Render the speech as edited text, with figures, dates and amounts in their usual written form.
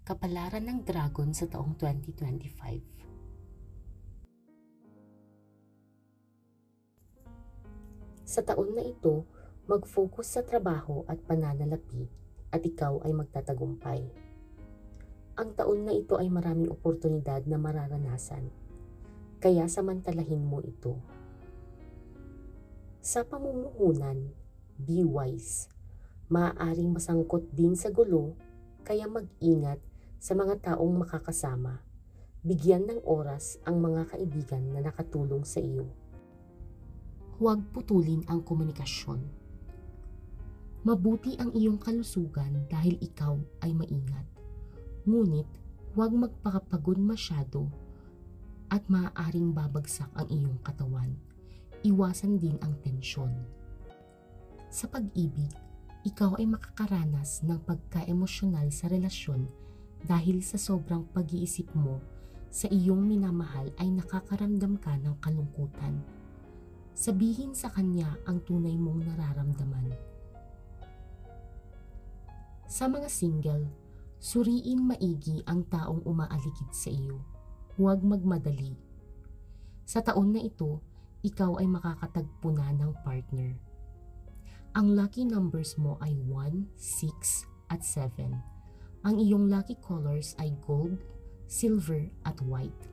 Kapalaran ng Dragon sa taong 2025. Sa taon na ito, mag-focus sa trabaho at pananalapi at ikaw ay magtatagumpay. Ang taon na ito ay maraming oportunidad na mararanasan, kaya samantalahin mo ito. Sa pamumuhunan, be wise. Maaaring masangkot din sa gulo, kaya mag-ingat sa mga taong makakasama. Bigyan ng oras ang mga kaibigan na nakatulong sa iyo. Huwag putulin ang komunikasyon. Mabuti ang iyong kalusugan dahil ikaw ay maingat. Ngunit huwag magpakapagod masyado at maaaring babagsak ang iyong katawan. Iwasan din ang tensyon. Sa pag-ibig, ikaw ay makakaranas ng pagka-emosyonal sa relasyon dahil sa sobrang pag-iisip mo sa iyong minamahal ay nakakaramdam ka ng kalungkutan. Sabihin sa kanya ang tunay mong nararamdaman. Sa mga single, suriin maigi ang taong umaaligid sa iyo. Huwag magmadali. Sa taon na ito, ikaw ay makakatagpo na ng partner. Ang lucky numbers mo ay 1, 6, at 7. Ang iyong lucky colors ay gold, silver, at white.